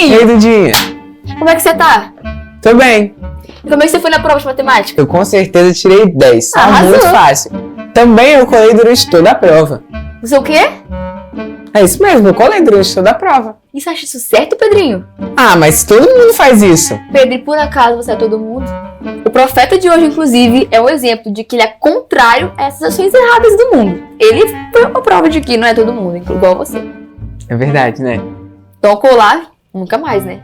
Pedrinho! Ei, Dudinha! Como é que você tá? Tô bem. E como é que você foi na prova de matemática? Eu com certeza tirei 10. Tá Arrasou. muito fácil. Também eu colei durante toda a prova. Você o quê? É isso mesmo, eu colei durante toda a prova. E você acha isso certo, Pedrinho? Ah, mas todo mundo faz isso. Pedro, e por acaso você é todo mundo? O profeta de hoje, inclusive, é um exemplo de que ele é contrário a essas ações erradas do mundo. Ele foi uma prova de que não é todo mundo, igual você. É verdade, né? Então colar, nunca mais, né?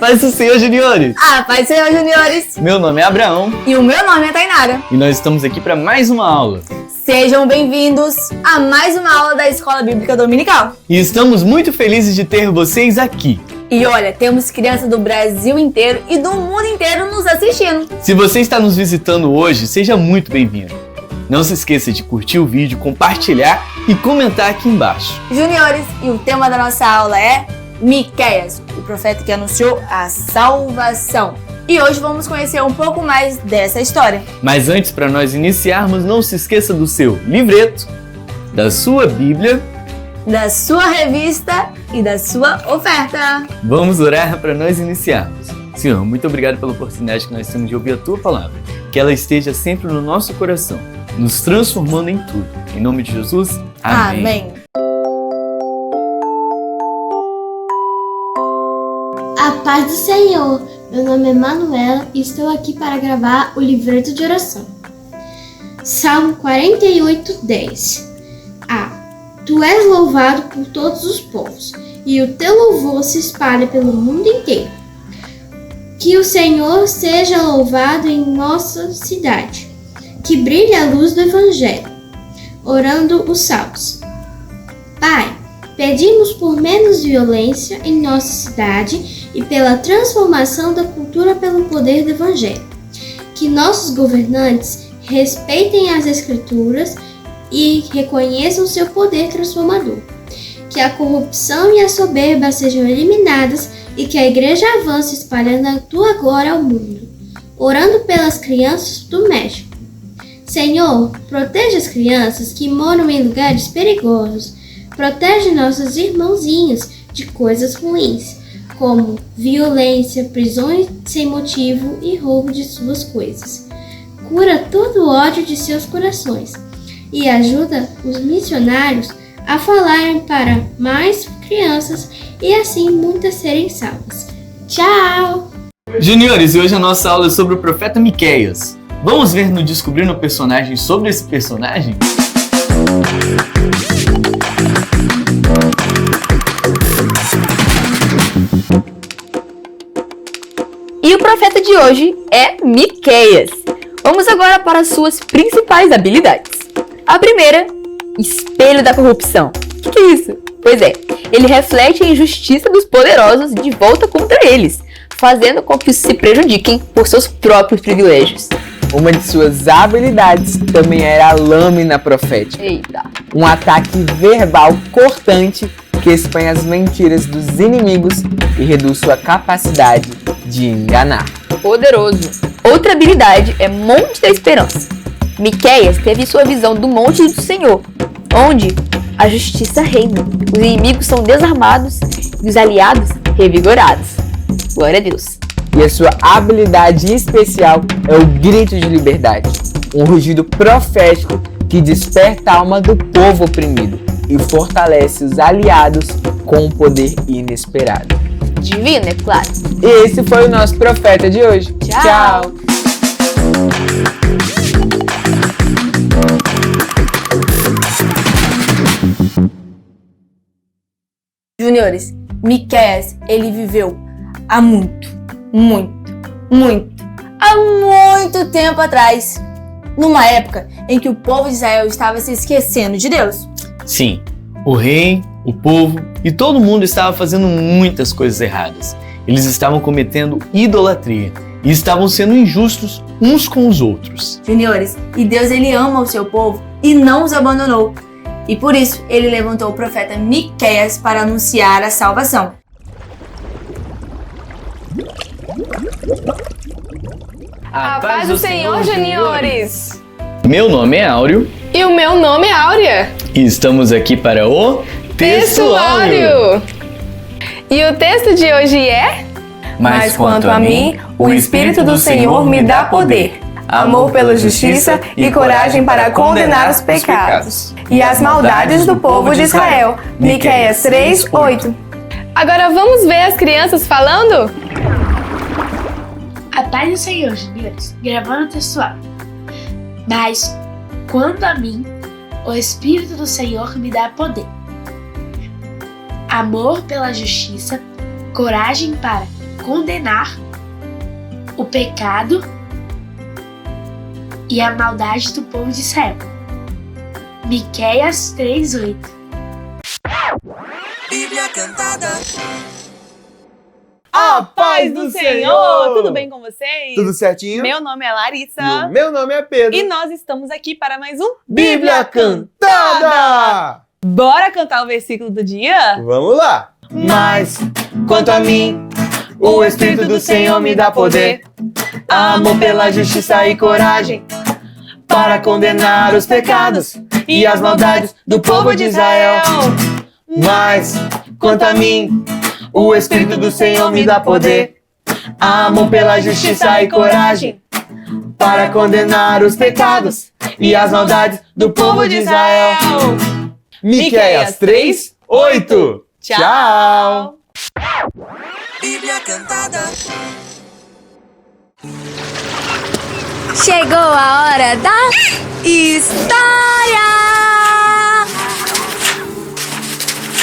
Paz do Senhor, juniores! Paz do Senhor, juniores! Meu nome é Abraão E o meu nome é Tainara. e nós estamos aqui para mais uma aula. Sejam bem-vindos a mais uma aula da Escola Bíblica Dominical. E estamos muito felizes de ter vocês aqui. E olha, temos crianças do Brasil inteiro e do mundo inteiro nos assistindo. Se você está nos visitando hoje, seja muito bem-vindo. Não se esqueça de curtir o vídeo, compartilhar e comentar aqui embaixo. Juniores, e o tema da nossa aula é Miqueias, o profeta que anunciou a salvação. E hoje vamos conhecer um pouco mais dessa história. Mas antes, para nós iniciarmos, não se esqueça do seu livreto, da sua Bíblia. Da sua revista e da sua oferta. Vamos orar para nós iniciarmos. Senhor, muito obrigado pela oportunidade que nós temos de ouvir a Tua Palavra. Que ela esteja sempre no nosso coração, nos transformando em tudo. Em nome de Jesus, amém. Amém. A paz do Senhor! Meu nome é Manuela e estou aqui para gravar o livreto de oração. Salmo 48:10. Tu és louvado por todos os povos, e o teu louvor se espalha pelo mundo inteiro. Que o Senhor seja louvado em nossa cidade, que brilhe a luz do Evangelho. Orando os salmos. Pai, pedimos por menos violência em nossa cidade e pela transformação da cultura pelo poder do Evangelho. Que nossos governantes respeitem as Escrituras e reconheçam seu poder transformador. Que a corrupção e a soberba sejam eliminadas e que a igreja avance espalhando a tua glória ao mundo. Orando pelas crianças do México. Senhor, proteja as crianças que moram em lugares perigosos. Protege nossos irmãozinhos de coisas ruins, como violência, prisões sem motivo e roubo de suas coisas. Cura todo o ódio de seus corações e ajuda os missionários a falarem para mais crianças e assim muitas serem salvas. Tchau! Juniores, e hoje a nossa aula é sobre o profeta Miqueias. Vamos ver no Descobrindo Personagens sobre esse personagem? E o profeta de hoje é Miqueias. Vamos agora para as suas principais habilidades. A primeira, espelho da corrupção. O que é isso? Pois é, ele reflete a injustiça dos poderosos de volta contra eles, fazendo com que se prejudiquem por seus próprios privilégios. Uma de suas habilidades também era a lâmina profética. Eita. Um ataque verbal cortante que expõe as mentiras dos inimigos e reduz sua capacidade de enganar. Poderoso. Outra habilidade é Monte da Esperança. Miqueias teve sua visão do Monte do Senhor, onde a justiça reina, os inimigos são desarmados e os aliados revigorados. Glória a Deus. E a sua habilidade especial é o grito de liberdade, um rugido profético que desperta a alma do povo oprimido e fortalece os aliados com um poder inesperado. Divino, é claro. E esse foi o nosso profeta de hoje. Tchau. Juniores, Miqueias, ele viveu há muito tempo atrás, numa época em que o povo de Israel estava se esquecendo de Deus. Sim, o rei, o povo e todo mundo estava fazendo muitas coisas erradas. Eles estavam cometendo idolatria e estavam sendo injustos uns com os outros. Juniores, e Deus ele ama o seu povo e não os abandonou. E por isso ele levantou o profeta Miqueias para anunciar a salvação. A paz do Senhor, juniores! Meu nome é Áureo E o meu nome é Áurea. e estamos aqui para o Textuário! E o texto de hoje é: Mas quanto a mim, o Espírito do Senhor me dá poder, amor pela justiça e coragem para condenar os pecados e as maldades do povo de Israel. Miqueias 3:8. Agora vamos ver as crianças falando? A paz do Senhor, juniores, gravando o textuário. Mas, quanto a mim, o Espírito do Senhor me dá poder, amor pela justiça, coragem para condenar o pecado e a maldade do povo de Israel. Miqueias 3:8. Bíblia Cantada. A paz do Senhor! Tudo bem com vocês? Tudo certinho? Meu nome é E Larissa o meu nome é Pedro. e nós estamos aqui para mais um Bíblia Cantada! Bora cantar o versículo do dia? Vamos lá! Mas, quanto a mim, o Espírito do Senhor me dá poder, amor pela justiça e coragem para condenar os pecados e as maldades do povo de Israel. Mas, quanto a mim, o Espírito do Senhor me dá poder, amor pela justiça e coragem para condenar os pecados e as maldades do povo de Israel. Miqueias 3:8. Tchau! Bíblia Cantada. Chegou a hora da história!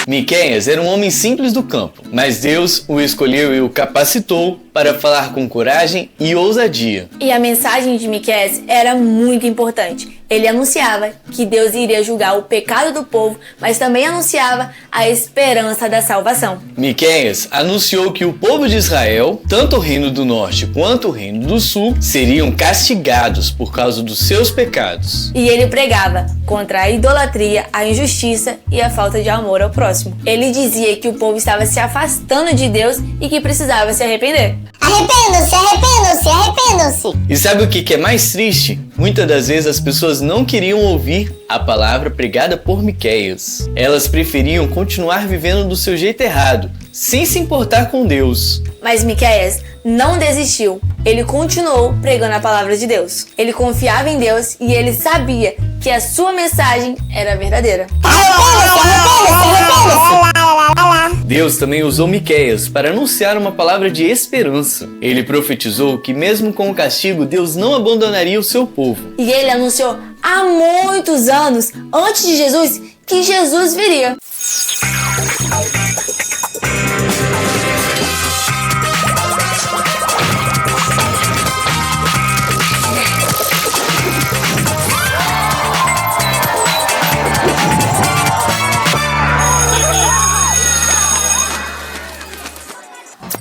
Miqueias era um homem simples do campo, mas Deus o escolheu e o capacitou para falar com coragem e ousadia. E a mensagem de Miqueias era muito importante. Ele anunciava que Deus iria julgar o pecado do povo, mas também anunciava a esperança da salvação. Miqueias anunciou que o povo de Israel, tanto o reino do norte quanto o reino do sul, seriam castigados por causa dos seus pecados. E ele pregava contra a idolatria, a injustiça e a falta de amor ao próximo. Ele dizia que o povo estava se afastando de Deus e que precisava se arrepender. Arrependam-se, arrependam-se, arrependam-se. E sabe o que é mais triste? Muitas das vezes as pessoas não queriam ouvir a palavra pregada por Miqueias. Elas preferiam continuar vivendo do seu jeito errado, sem se importar com Deus. Mas Miqueias não desistiu. Ele continuou pregando a palavra de Deus. Ele confiava em Deus e ele sabia que a sua mensagem era verdadeira. Arrependam-se, arrependam-se, arrependam-se. Deus também usou Miqueias para anunciar uma palavra de esperança. Ele profetizou que mesmo com o castigo, Deus não abandonaria o seu povo. E ele anunciou há muitos anos, antes de Jesus, que Jesus viria.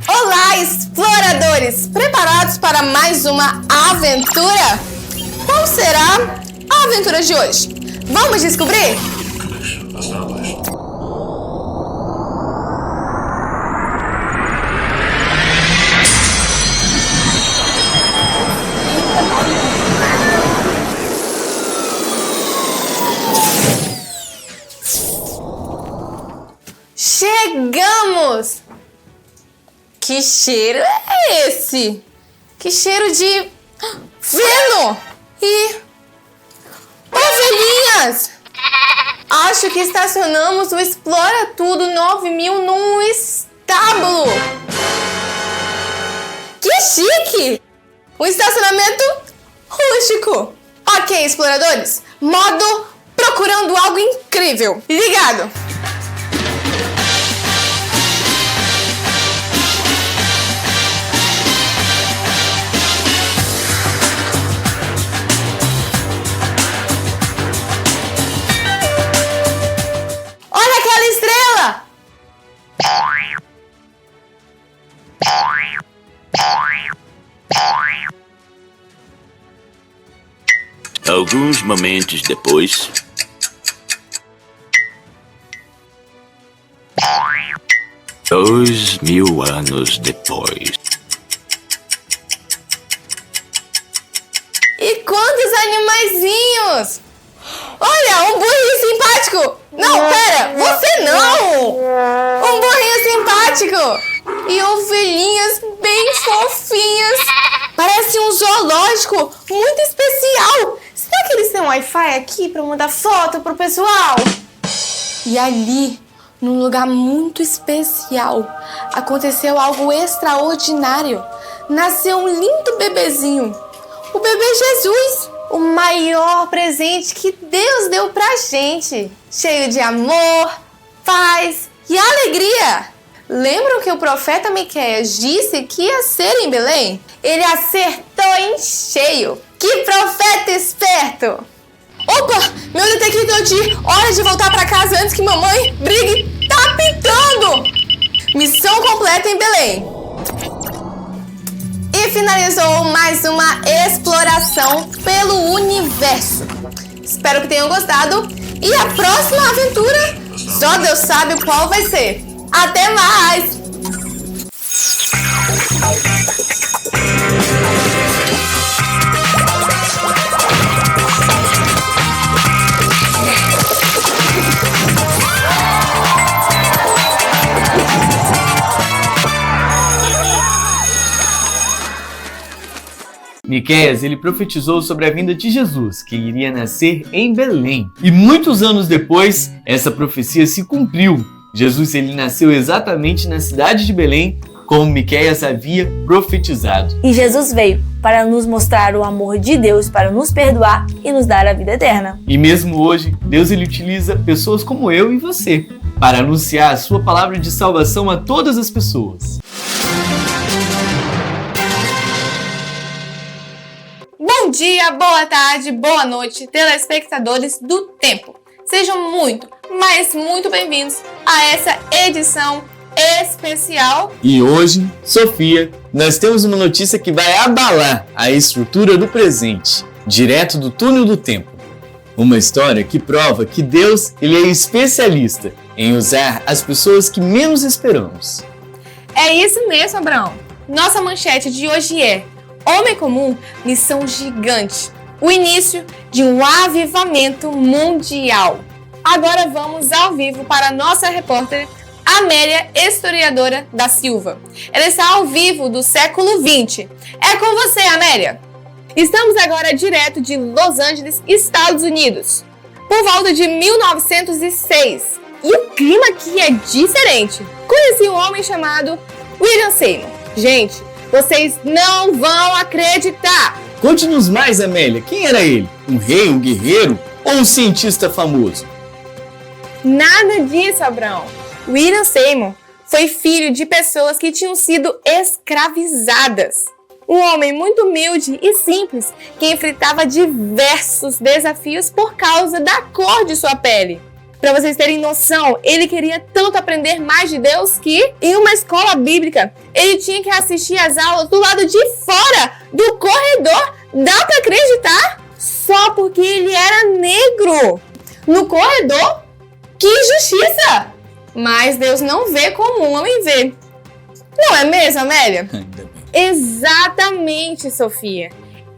Olá, exploradores! Preparados para mais uma aventura? Qual será a aventura de hoje? Vamos descobrir? Chegamos! Que cheiro é esse? Que cheiro de feno e ovelhinhas! Acho que estacionamos o Explora Tudo 9000 num estábulo. Que chique! Um estacionamento rústico. Ok, exploradores, modo procurando algo incrível. Ligado! Olha aquela estrela! Alguns momentos depois. 2000 anos depois. E quantos animaizinhos! Olha, um burrinho simpático! Não, pera, você não! Um burrinho simpático! E ovelhinhas bem fofinhas! Parece um zoológico muito especial! Será que eles têm Wi-Fi aqui pra mandar foto pro pessoal? E ali, num lugar muito especial, aconteceu algo extraordinário. Nasceu um lindo bebezinho, o bebê Jesus, o maior presente que Deus deu pra gente, cheio de amor, paz e alegria. Lembram que o profeta Miqueias disse que ia ser em Belém? Ele acertou em cheio. Que profeta esperto! Opa, meu detector de hora de voltar pra casa antes que mamãe brigue tá pintando! Missão completa em Belém. E finalizou mais uma exploração pelo universo. Espero que tenham gostado. E a próxima aventura, só Deus sabe qual vai ser. Até mais! Miqueias, ele profetizou sobre a vinda de Jesus, que iria nascer em Belém. E muitos anos depois, essa profecia se cumpriu. Jesus ele nasceu exatamente na cidade de Belém, como Miqueias havia profetizado. E Jesus veio para nos mostrar o amor de Deus, para nos perdoar e nos dar a vida eterna. E mesmo hoje, Deus ele utiliza pessoas como eu e você para anunciar a sua palavra de salvação a todas as pessoas. Bom dia, boa tarde, boa noite, telespectadores do Tempo. Sejam muito, mas muito bem-vindos a essa edição especial. E hoje, Sofia, nós temos uma notícia que vai abalar a estrutura do presente, direto do túnel do tempo. Uma história que prova que Deus ele é especialista em usar as pessoas que menos esperamos. É isso mesmo, Abraão. Nossa manchete de hoje é Homem Comum, Missão Gigante. O início de um avivamento mundial. Agora vamos ao vivo para a nossa repórter Amélia, historiadora da Silva. Ela está ao vivo do século XX. É com você, Amélia. Estamos agora direto de Los Angeles, Estados Unidos, por volta de 1906. E o clima aqui é diferente. Conheci um homem chamado William Seymour. Gente, vocês não vão acreditar! Conte-nos mais, Amélia. Quem era ele? Um rei, um guerreiro ou um cientista famoso? Nada disso, Abraão. William Seymour foi filho de pessoas que tinham sido escravizadas. Um homem muito humilde e simples que enfrentava diversos desafios por causa da cor de sua pele. Para vocês terem noção, ele queria tanto aprender mais de Deus que, em uma escola bíblica, ele tinha que assistir às aulas do lado de fora do corredor. Dá para acreditar? Só porque ele era negro. No corredor? Que injustiça! Mas Deus não vê como um homem vê. Não é mesmo, Amélia? Exatamente, Sofia.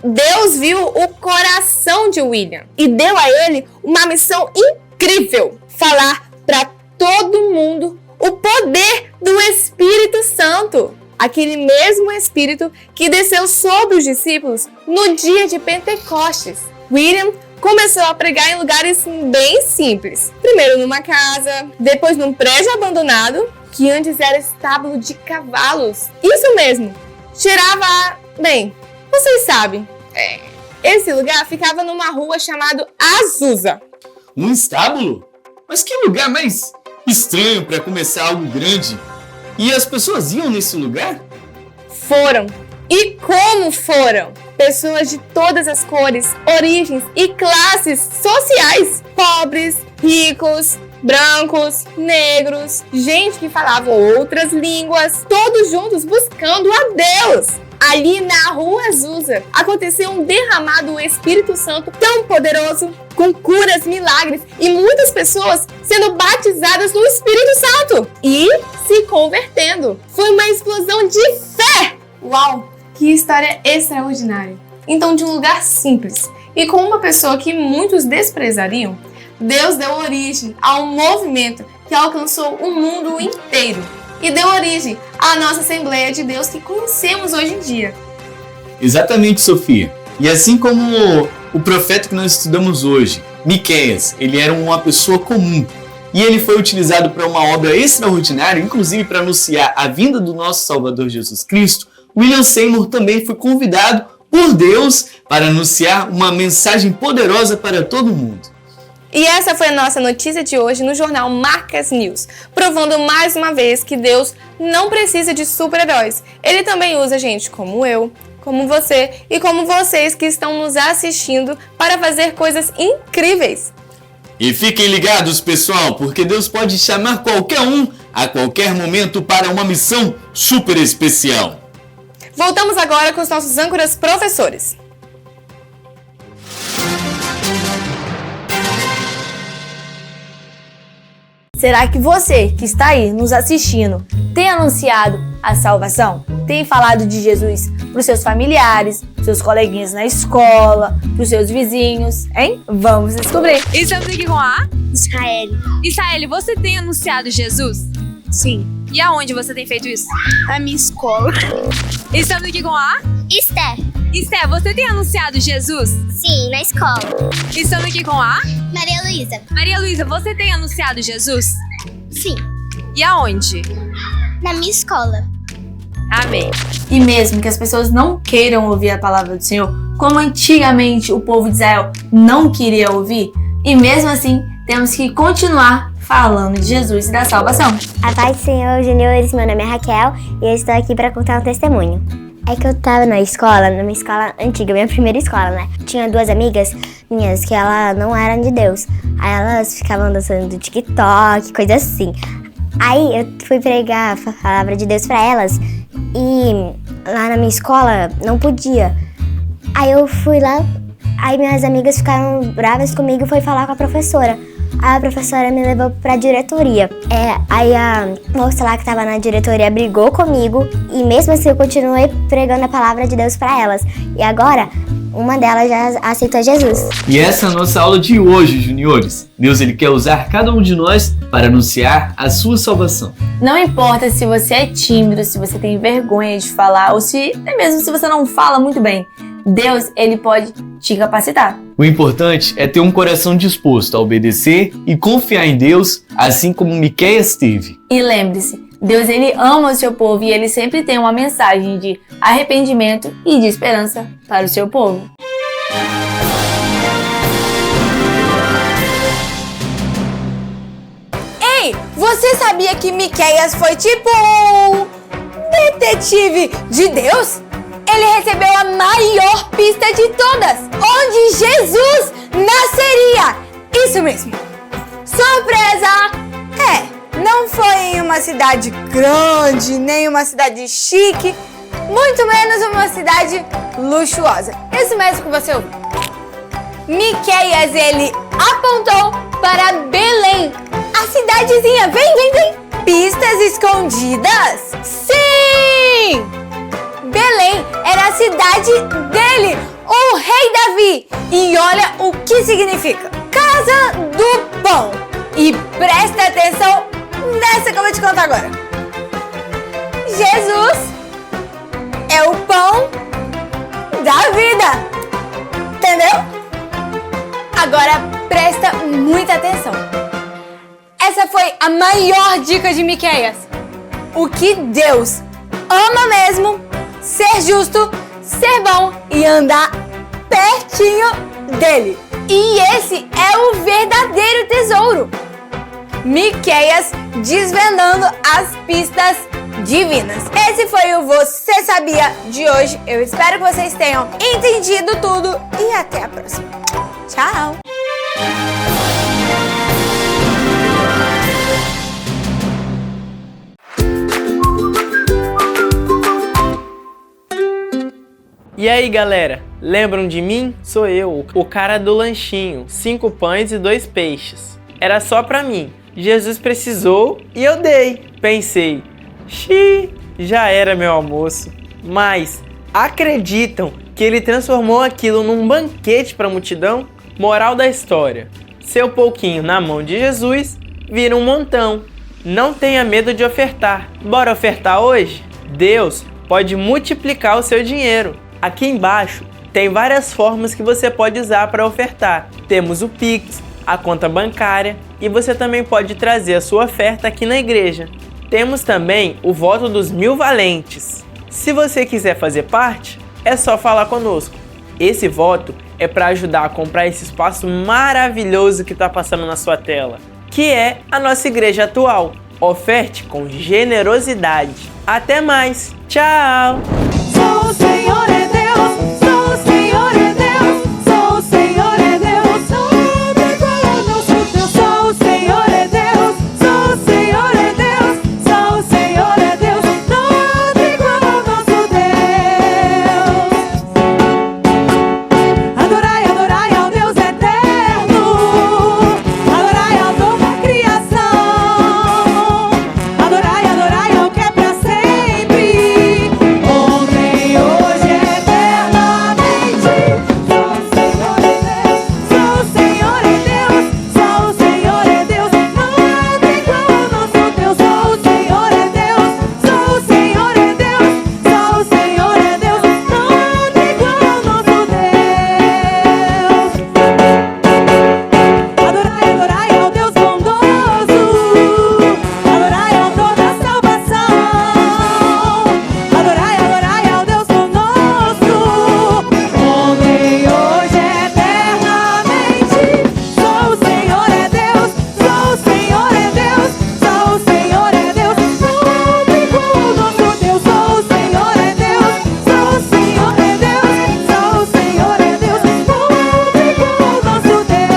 Deus viu o coração de William e deu a ele uma missão incrível: falar para todo mundo o poder do Espírito Santo. Aquele mesmo Espírito que desceu sobre os discípulos no dia de Pentecostes. William começou a pregar em lugares bem simples. Primeiro numa casa, depois num prédio abandonado, que antes era estábulo de cavalos. Isso mesmo, cheirava... Bem, vocês sabem. Esse lugar ficava numa rua chamada Azusa. Um estábulo? Mas que lugar mais estranho para começar algo grande. E as pessoas iam nesse lugar? Foram. E como foram? Pessoas de todas as cores, origens e classes sociais. Pobres, ricos, brancos, negros, gente que falava outras línguas, todos juntos buscando a Deus. Ali na Rua Azusa aconteceu um derramado do Espírito Santo tão poderoso, com curas, milagres e muitas pessoas sendo batizadas no Espírito Santo e se convertendo. Foi uma explosão de fé! Uau! Que história extraordinária! Então, de um lugar simples, E com uma pessoa que muitos desprezariam, Deus deu origem a um movimento que alcançou o mundo inteiro e deu origem à nossa Assembleia de Deus que conhecemos hoje em dia. Exatamente, Sofia. E assim como o profeta que nós estudamos hoje, Miqueias, ele era uma pessoa comum e ele foi utilizado para uma obra extraordinária, inclusive para anunciar a vinda do nosso Salvador Jesus Cristo. William Seymour também foi convidado por Deus para anunciar uma mensagem poderosa para todo mundo. E essa foi a nossa notícia de hoje no jornal Marcas News, provando mais uma vez que Deus não precisa de super-heróis. Ele também usa gente como eu, como você e como vocês que estão nos assistindo para fazer coisas incríveis. E fiquem ligados, pessoal, porque Deus pode chamar qualquer um a qualquer momento para uma missão super especial. Voltamos agora com os nossos âncoras professores. Será que você que está aí nos assistindo tem anunciado a salvação? Tem falado de Jesus para os seus familiares, seus coleguinhas na escola, para os seus vizinhos, hein? Vamos descobrir. E estamos aqui com a Israel. Israel, você tem anunciado Jesus? Sim. E aonde você tem feito isso? Na minha escola. E estamos aqui com a Esther. Esther, você tem anunciado Jesus? Sim, na escola. E estamos aqui com a Maria Luísa. Maria Luísa, você tem anunciado Jesus? Sim. E aonde? Na minha escola. Amém. E mesmo que as pessoas não queiram ouvir a palavra do Senhor, como antigamente o povo de Israel não queria ouvir, e mesmo assim temos que continuar falando de Jesus e da salvação. A paz do Senhor, juniores, meu nome é Raquel e eu estou aqui para contar um testemunho. É que eu tava na minha escola antiga, minha primeira escola, né? Tinha duas amigas minhas que elas não eram de Deus. Aí elas ficavam dançando do TikTok, coisa assim. Aí eu fui pregar a palavra de Deus pra elas e lá na minha escola não podia. Aí eu fui lá, aí minhas amigas ficaram bravas comigo e foi falar com a professora. Aí a professora me levou pra diretoria. Aí a moça lá que tava na diretoria brigou comigo e mesmo assim eu continuei pregando a palavra de Deus pra elas. E agora, uma delas já aceitou Jesus. E essa é a nossa aula de hoje, juniores. Deus ele quer usar cada um de nós para anunciar a sua salvação. Não importa se você é tímido, se você tem vergonha de falar ou se até mesmo se você não fala muito bem. Deus, ele pode te capacitar. O importante é ter um coração disposto a obedecer e confiar em Deus, assim como Miqueias teve. E lembre-se, Deus ele ama o seu povo e ele sempre tem uma mensagem de arrependimento e de esperança para o seu povo. Ei, você sabia que Miqueias foi tipo um detetive de Deus? Ele recebeu a maior pista de todas, onde Jesus nasceria. Isso mesmo. Surpresa! Não foi em uma cidade grande, nem uma cidade chique, muito menos uma cidade luxuosa. Isso mesmo que você ouviu. Miqueias, ele apontou para Belém, a cidadezinha. Vem! Pistas escondidas? Sim! Belém era a cidade dele, o rei Davi. E olha o que significa. Casa do pão. E presta atenção nessa que eu vou te contar agora. Jesus é o pão da vida. Entendeu? Agora presta muita atenção. Essa foi a maior dica de Miqueias. O que Deus ama mesmo, ser justo, ser bom e andar pertinho dele. E esse é o verdadeiro tesouro. Miqueias desvendando as pistas divinas. Esse foi o Você Sabia de hoje. Eu espero que vocês tenham entendido tudo e até a próxima. Tchau! E aí galera, lembram de mim? Sou eu, o cara do lanchinho, 5 pães e 2 peixes. Era só pra mim, Jesus precisou e eu dei. Pensei, xiii, já era meu almoço. Mas acreditam que ele transformou aquilo num banquete para a multidão. Moral da história: seu pouquinho na mão de Jesus vira um montão. Não tenha medo de ofertar. Bora ofertar hoje? Deus pode multiplicar o seu dinheiro. Aqui embaixo tem várias formas que você pode usar para ofertar. Temos o Pix, a conta bancária, e você também pode trazer a sua oferta aqui na igreja. Temos também o voto dos 1000 valentes. Se você quiser fazer parte, é só falar conosco. Esse voto é para ajudar a comprar esse espaço maravilhoso que está passando na sua tela, que é a nossa igreja atual. Oferte com generosidade. Até mais! Tchau! Sou o Senhor é Deus, sou o Senhor é Deus, sou o Senhor é Deus, nada igual ao nosso Deus. Sou o Senhor é Deus, sou o Senhor é Deus, sou o Senhor é Deus, nada igual ao nosso Deus. Adorai, adorai ao Deus eterno, adorai ao dono da criação, adorai, adorai ao que é pra sempre, ontem, hoje, eternamente. Sou o Senhor é Deus, sou o Senhor é Deus, sou o Senhor é Deus, nada igual ao nosso Deus. Sou o Senhor é Deus, sou o Senhor é Deus, sou o Senhor é Deus, nada igual ao nosso Deus. Adorai, adorai ao Deus bondoso, adorai ao dono da salvação, adorai, adorai ao Deus conosco, ontem, hoje, eternamente. Sou o Senhor é Deus, sou o Senhor é Deus, sou o Senhor é Deus, nada igual ao nosso Deus. Sou o Senhor é Deus, sou o Senhor é Deus, sou o Senhor é Deus, nada igual ao nosso Deus.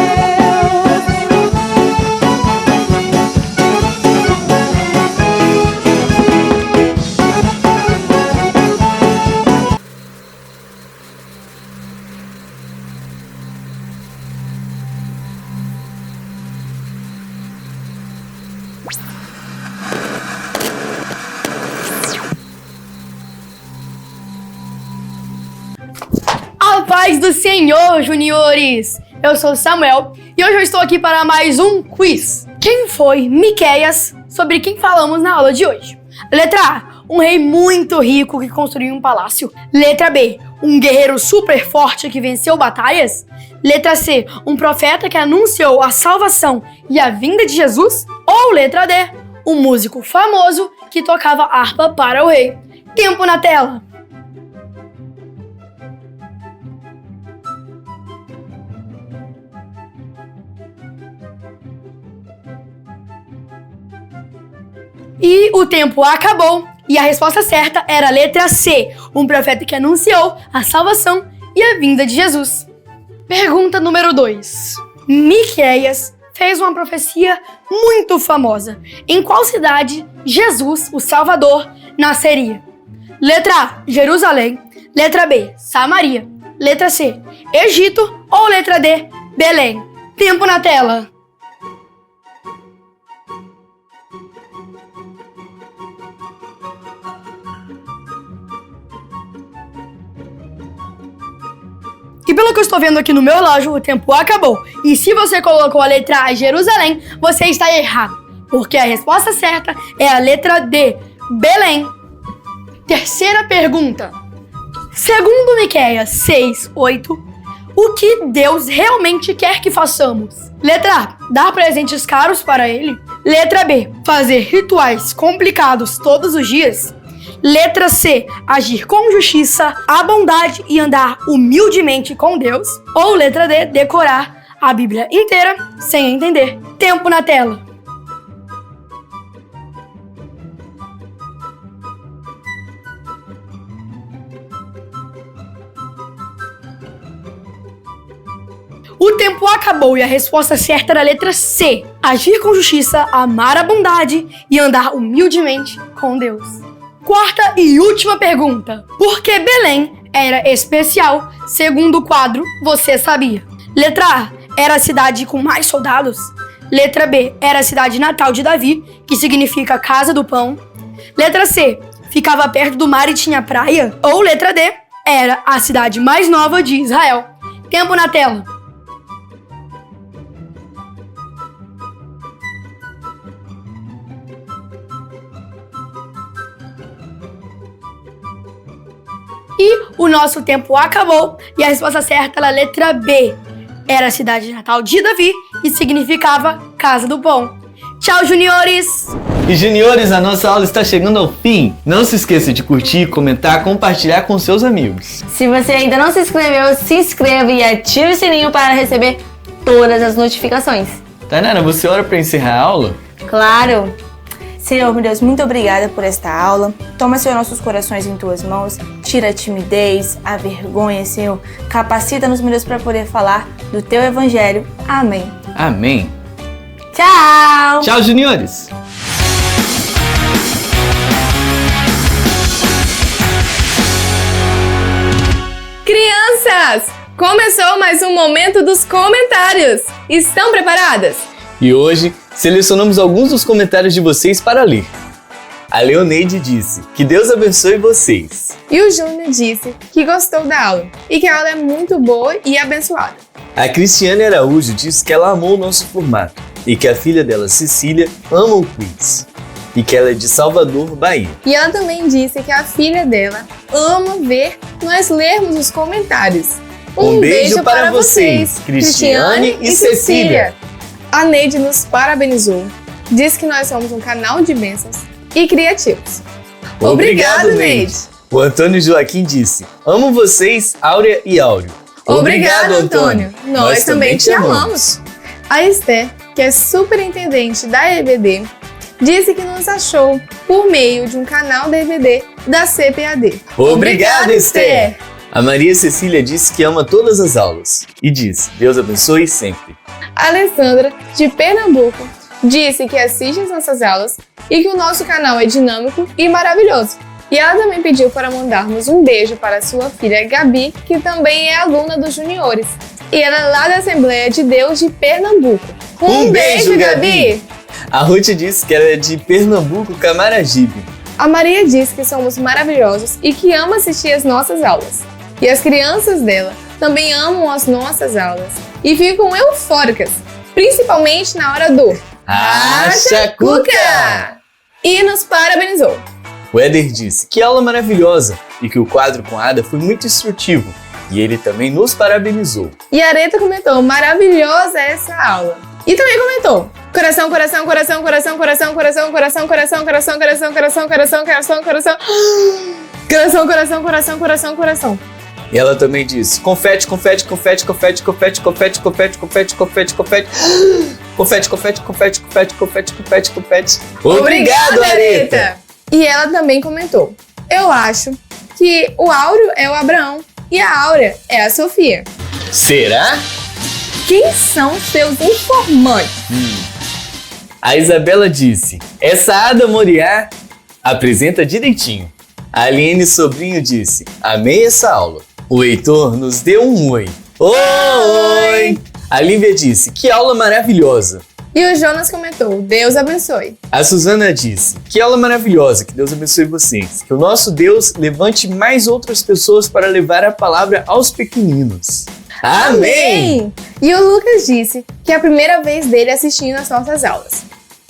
A paz do Senhor, juniores! Eu sou o Samuel e hoje eu estou aqui para mais um quiz. Quem foi Miqueias, sobre quem falamos na aula de hoje? Letra A, um rei muito rico que construiu um palácio. Letra B, um guerreiro super forte que venceu batalhas. Letra C, um profeta que anunciou a salvação e a vinda de Jesus. Ou letra D, um músico famoso que tocava harpa para o rei. Tempo na tela! E o tempo acabou, e a resposta certa era a letra C, um profeta que anunciou a salvação e a vinda de Jesus. Pergunta número 2. Miqueias fez uma profecia muito famosa. Em qual cidade Jesus, o Salvador, nasceria? Letra A, Jerusalém. Letra B, Samaria. Letra C, Egito. Ou letra D, Belém. Tempo na tela. E pelo que eu estou vendo aqui no meu relógio, o tempo acabou. E se você colocou a letra A, Jerusalém, você está errado. Porque a resposta certa é a letra D, Belém. Terceira pergunta. Segundo Miqueias 6:8, o que Deus realmente quer que façamos? Letra A, dar presentes caros para Ele. Letra B, fazer rituais complicados todos os dias. Letra C, agir com justiça, a bondade e andar humildemente com Deus. Ou letra D, decorar a Bíblia inteira sem entender. Tempo na tela. O tempo acabou e a resposta certa era a letra C. Agir com justiça, amar a bondade e andar humildemente com Deus. Quarta e última pergunta. Por que Belém era especial, segundo o quadro Você Sabia? Letra A, era a cidade com mais soldados. Letra B, era a cidade natal de Davi, que significa Casa do Pão. Letra C, ficava perto do mar e tinha praia. Ou letra D, era a cidade mais nova de Israel. Tempo na tela. E o nosso tempo acabou e a resposta certa era a letra B. Era a cidade natal de Davi e significava Casa do Pão. Tchau, juniores! E juniores, a nossa aula está chegando ao fim. Não se esqueça de curtir, comentar, compartilhar com seus amigos. Se você ainda não se inscreveu, se inscreva e ative o sininho para receber todas as notificações. Tainara, você ora para encerrar a aula? Claro! Senhor, meu Deus, muito obrigada por esta aula. Toma, Senhor, nossos corações em Tuas mãos. Tira a timidez, a vergonha, Senhor. Capacita-nos, meu Deus, para poder falar do Teu Evangelho. Amém. Amém. Tchau! Tchau, juniores! Crianças, começou mais um momento dos comentários. Estão preparadas? E hoje, selecionamos alguns dos comentários de vocês para ler. A Leoneide disse que Deus abençoe vocês. E o Júnior disse que gostou da aula e que a aula é muito boa e abençoada. A Cristiane Araújo disse que ela amou o nosso formato e que a filha dela, Cecília, ama o quiz. E que ela é de Salvador, Bahia. E ela também disse que a filha dela ama ver nós lermos os comentários. Um beijo para vocês, Cristiane e Cecília. A Neide nos parabenizou. Diz que nós somos um canal de bênçãos e criativos. Obrigado, Neide. O Antônio Joaquim disse: amo vocês, Áurea e Áureo. Obrigado, Antônio. Nós também te amamos. A Esther, que é superintendente da EBD, disse que nos achou por meio de um canal da EBD da CPAD. Obrigado, Esther. A Maria Cecília disse que ama todas as aulas e disse: Deus abençoe sempre. A Alessandra, de Pernambuco, disse que assiste as nossas aulas e que o nosso canal é dinâmico e maravilhoso. E ela também pediu para mandarmos um beijo para sua filha Gabi, que também é aluna dos juniores. E ela é lá da Assembleia de Deus de Pernambuco. Um beijo, Gabi! A Ruth disse que ela é de Pernambuco, Camaragibe. A Maria disse que somos maravilhosos e que ama assistir as nossas aulas. E as crianças dela também amam as nossas aulas e ficam eufóricas, principalmente na hora do Acha Cuca! E nos parabenizou. O Éder disse que aula maravilhosa e que o quadro com a Ada foi muito instrutivo. E ele também nos parabenizou. E a Areta comentou: maravilhosa essa aula. E também comentou: coração, coração, coração, coração, coração, coração, coração, coração, coração, coração, coração, coração, coração, coração, coração, coração, coração, coração, coração. E ela também disse: confete, confete, confete, confete, confete, confete, confete, confete, confete, confete, confete, confete, confete, confete, confete, confete, confete. Obrigado, Areta! E ela também comentou: eu acho que o Áureo é o Abraão e a Áurea é a Sofia. Será? Quem são seus informantes? A Isabela disse: essa Ada Moriá apresenta direitinho. A Aliene Sobrinho disse: amei essa aula. O Heitor nos deu um oi. Oi! A Lívia disse: que aula maravilhosa. E o Jonas comentou: Deus abençoe. A Suzana disse: que aula maravilhosa, que Deus abençoe vocês. Que o nosso Deus levante mais outras pessoas para levar a palavra aos pequeninos. Amém! E o Lucas disse que é a primeira vez dele assistindo as nossas aulas.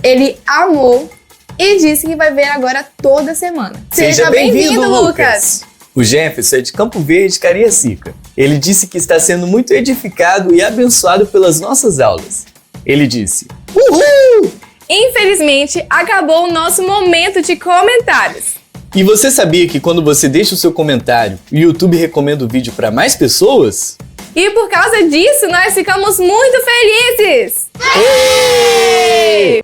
Ele amou e disse que vai ver agora toda semana. Seja bem-vindo, Lucas! O Jefferson é de Campo Verde, Cariacica. Ele disse que está sendo muito edificado e abençoado pelas nossas aulas. Ele disse: uhul! Infelizmente, acabou o nosso momento de comentários. E você sabia que quando você deixa o seu comentário, o YouTube recomenda o vídeo para mais pessoas? E por causa disso, nós ficamos muito felizes! Ei!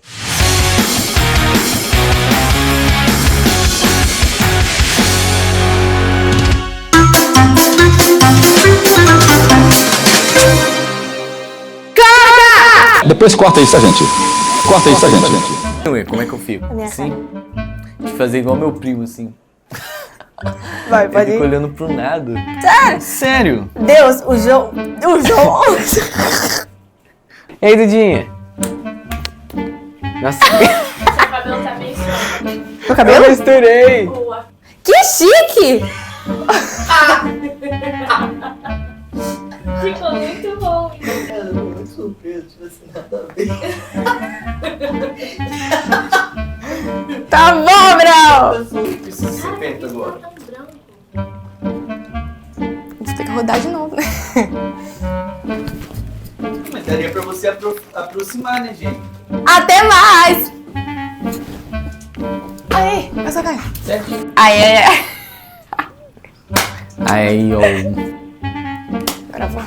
Depois corta isso, tá, gente? Corta isso, tá, gente? Como é que eu fico? Assim? De fazer igual meu primo, assim. Vai, pode ir. Fico olhando pro nada. Sério? Deus, o João... Ei, Dudinha. Nossa. Seu cabelo tá bem suave. Meu cabelo? Eu misturei. Que chique! Ficou muito bom. Cara, eu tô muito surpreso, tipo assim, nada a ver. Tá bom, Brau! Preciso ser perto agora. Vou ter que rodar de novo, né? Mas daria pra você aproximar, né, gente? Até mais! Aí, eu só caio. Certo? Aí, Aí, ó. Agora vou.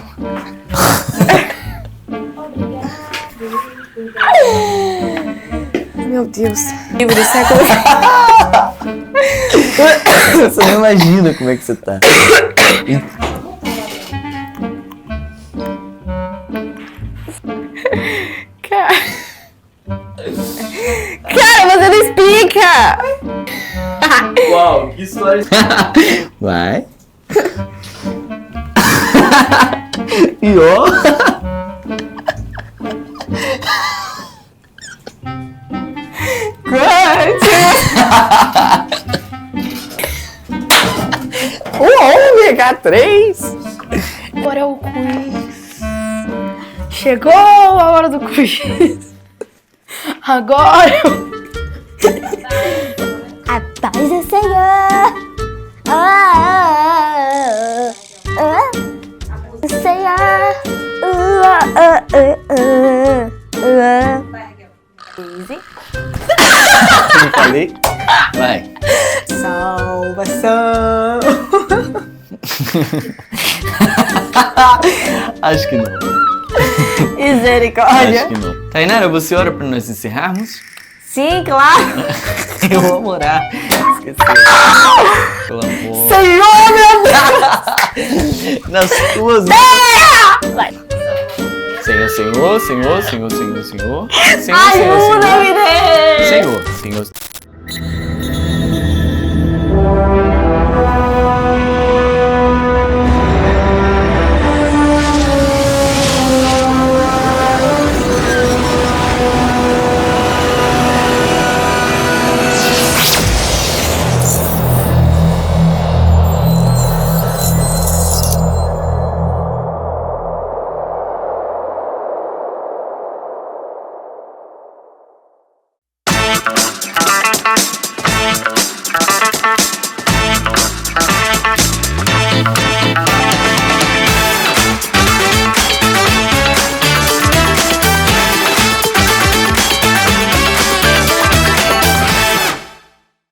Meu Deus. Livro do século. Você não imagina como é que você tá. Cara, você não explica! Uau, que história. Vai. E ó. O ômega 3. Agora é o quiz. Chegou a hora do quiz. Agora. A paz do Senhor. O Senhor. Easy. Eu falei? Vai. Salvação. Acho que não. Misericórdia. Acho que não. Tainara, você ora pra nós encerrarmos? Sim, claro. Eu vou orar. Esqueci. Pelo amor. Senhor, meu Deus. Nas tuas mãos. Vai. Senhor, Senhor, Senhor, Senhor, Senhor, Senhor. Senhor, Ajuda-me, Deus. Senhor, Senhor.